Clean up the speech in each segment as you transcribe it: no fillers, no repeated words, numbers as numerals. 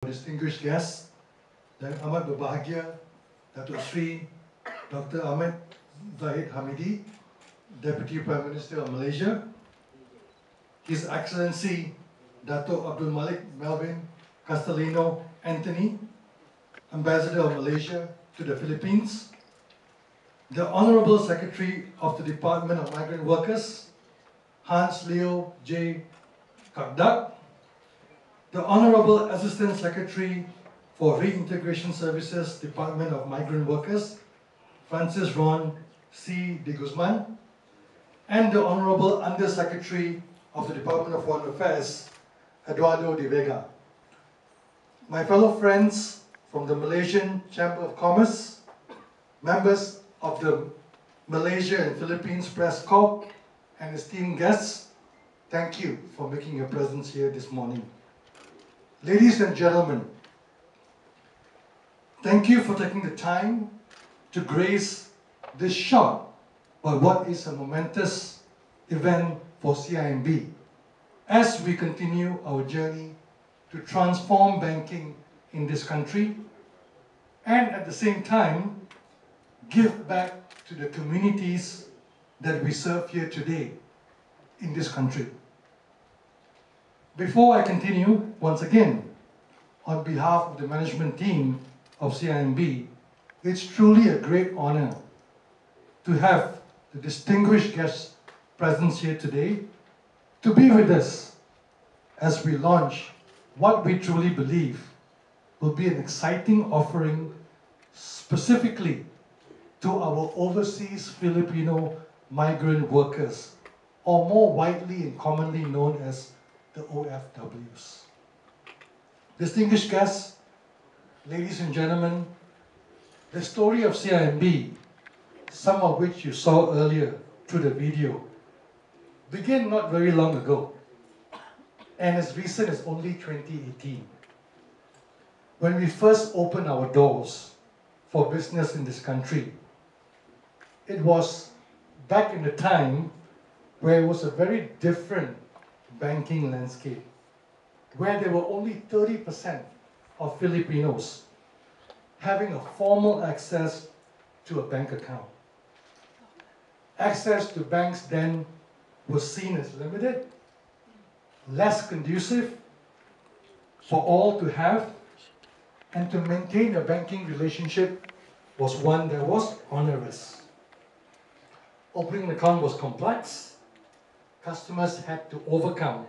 Distinguished guests, dan amat berbahagia Datuk Sri Dr. Ahmed Zahid Hamidi, Deputy Prime Minister of Malaysia, His Excellency Datuk Abdul Malik Melvin Castellino Anthony, Ambassador of Malaysia to the Philippines, the Honorable Secretary of the Department of Migrant Workers, Hans Leo J. Kakdak, the Honorable Assistant Secretary for Reintegration Services, Department of Migrant Workers, Francis Ron C. de Guzman, and the Honorable Under-Secretary of the Department of Foreign Affairs, Eduardo de Vega. My fellow friends from the Malaysian Chamber of Commerce, members of the Malaysia and Philippines Press Corps, and esteemed guests, thank you for making your presence here this morning. Ladies and gentlemen, thank you for taking the time to grace this short but what is a momentous event for CIMB as we continue our journey to transform banking in this country and at the same time give back to the communities that we serve here today in this country. Before I continue, once again, on behalf of the management team of CIMB, it's truly a great honor to have the distinguished guests present here today to be with us as we launch what we truly believe will be an exciting offering specifically to our overseas Filipino migrant workers, or more widely and commonly known as the OFWs. Distinguished guests, ladies and gentlemen, the story of CIMB, some of which you saw earlier through the video, began not very long ago, and as recent as only 2018, when we first opened our doors for business in this country. It was back in the time where it was a very different banking landscape, where there were only 30% of Filipinos having a formal access to a bank account. Access to banks then was seen as limited, less conducive for all to have, and to maintain a banking relationship was one that was onerous. Opening an account was complex. Customers had to overcome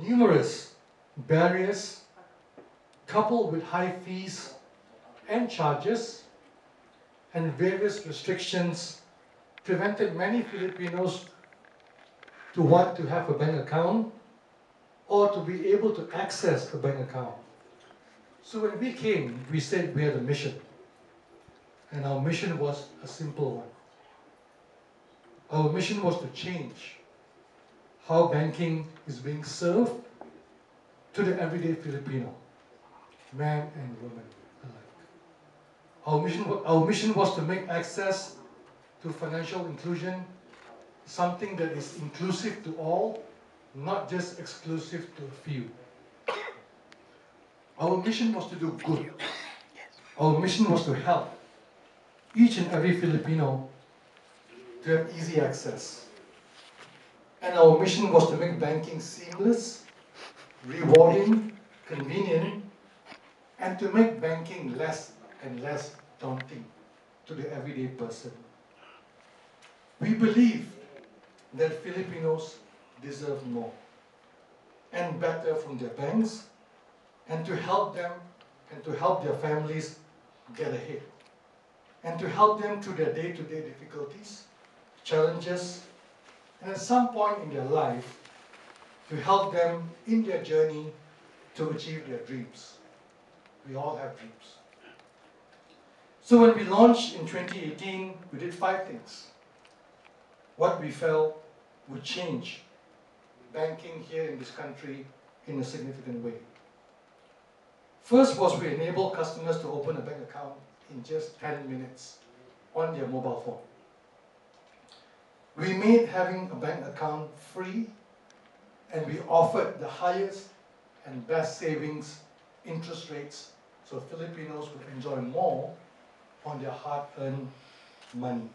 numerous barriers coupled with high fees and charges, and various restrictions prevented many Filipinos to want to have a bank account or to be able to access a bank account. So when we came, we said we had a mission, and our mission was a simple one. Our mission was to change how banking is being served to the everyday Filipino, man and woman alike. Our mission was to make access to financial inclusion something that is inclusive to all, not just exclusive to a few. Our mission was to do good. Our mission was to help each and every Filipino to have easy access. And our mission was to make banking seamless, rewarding, convenient, and to make banking less and less daunting to the everyday person. We believe that Filipinos deserve more and better from their banks, and to help them and to help their families get ahead, and to help them through their day-to-day difficulties, challenges, and at some point in their life, to help them in their journey to achieve their dreams. We all have dreams. So when we launched in 2018, we did 5 things. What we felt would change banking here in this country in a significant way. First was we enabled customers to open a bank account in just 10 minutes on their mobile phone. We made having a bank account free, and we offered the highest and best savings interest rates so Filipinos would enjoy more on their hard-earned money.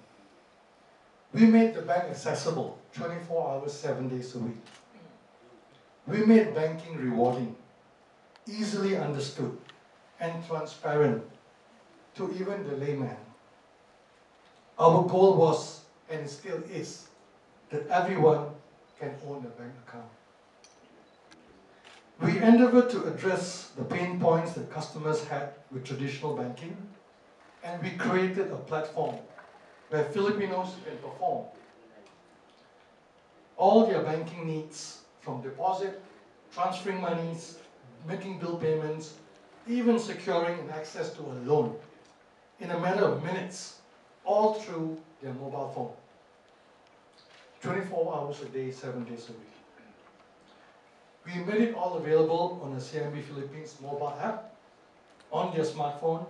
We made the bank accessible 24 hours, 7 days a week. We made banking rewarding, easily understood, and transparent to even the layman. Our goal was, and it still is, that everyone can own a bank account. We endeavored to address the pain points that customers had with traditional banking, and we created a platform where Filipinos can perform all their banking needs, from deposit, transferring monies, making bill payments, even securing an access to a loan in a matter of minutes, all through their mobile phone. 24 hours a day, 7 days a week. We made it all available on the CIMB Philippines mobile app on their smartphone,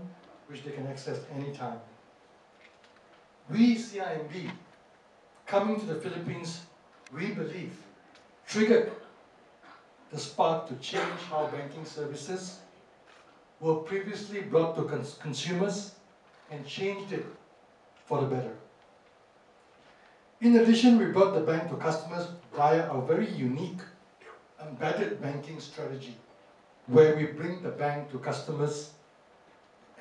which they can access anytime. We, CIMB, coming to the Philippines, we believe, triggered the spark to change how banking services were previously brought to consumers and changed it for the better. In addition, we brought the bank to customers via a very unique embedded banking strategy, where we bring the bank to customers,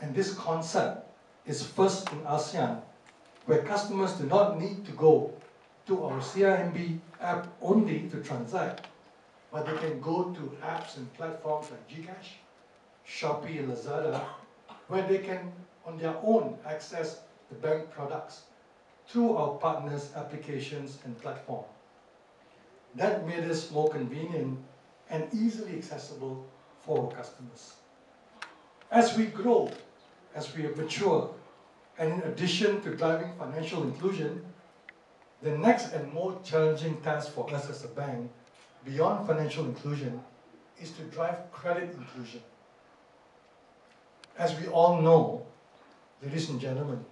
and this concept is first in ASEAN, where customers do not need to go to our CIMB app only to transact, but they can go to apps and platforms like GCash, Shopee and Lazada, where they can on their own access the bank products through our partners' applications and platform. That made us more convenient and easily accessible for our customers. As we grow, as we mature, and in addition to driving financial inclusion, the next and more challenging task for us as a bank, beyond financial inclusion, is to drive credit inclusion. As we all know, ladies and gentlemen,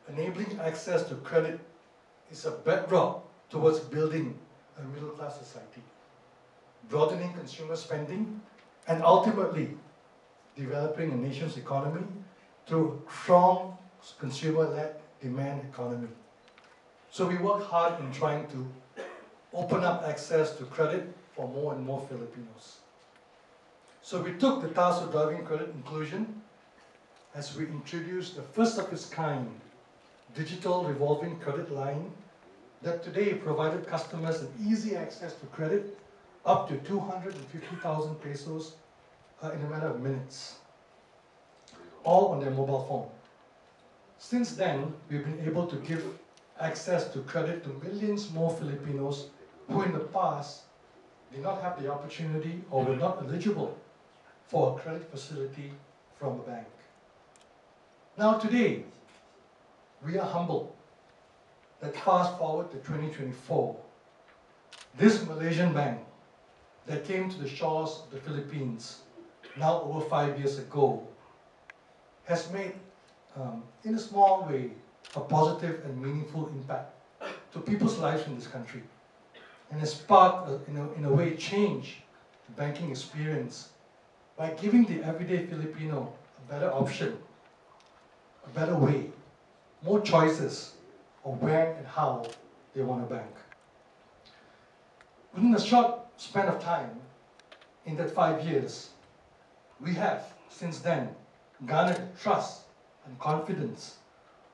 enabling access to credit is a bedrock towards building a middle-class society, broadening consumer spending, and ultimately developing a nation's economy through a strong consumer-led demand economy. So we work hard in trying to open up access to credit for more and more Filipinos. So we took the task of driving credit inclusion as we introduced the first of its kind digital revolving credit line that today provided customers an easy access to credit up to 250,000 pesos in a matter of minutes, all on their mobile phone. Since then, we've been able to give access to credit to millions more Filipinos who in the past did not have the opportunity or were not eligible for a credit facility from a bank. Now today, we are humbled that fast forward to 2024, this Malaysian bank that came to the shores of the Philippines now over 5 years ago has made, in a small way, a positive and meaningful impact to people's lives in this country, and has sparked, in a way, change the banking experience by giving the everyday Filipino a better option, a better way, more choices of where and how they want to bank. Within a short span of time, in that 5 years, we have, since then, garnered trust and confidence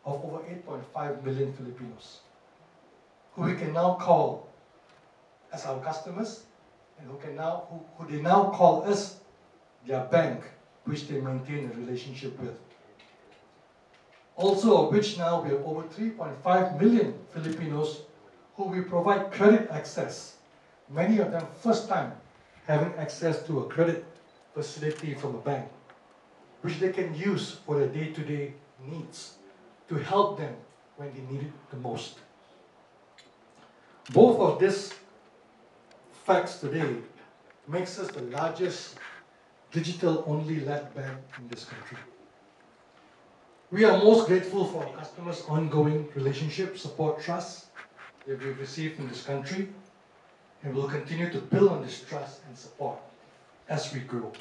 of over 8.5 million Filipinos, who we can now call as our customers, and who they now call us their bank, which they maintain a relationship with. Also, of which now we have over 3.5 million Filipinos who we provide credit access, many of them first time having access to a credit facility from a bank, which they can use for their day-to-day needs to help them when they need it the most. Both of these facts today makes us the largest digital-only led bank in this country. We are most grateful for our customers' ongoing relationship, support, trust that we've received in this country, and we'll continue to build on this trust and support as we grow.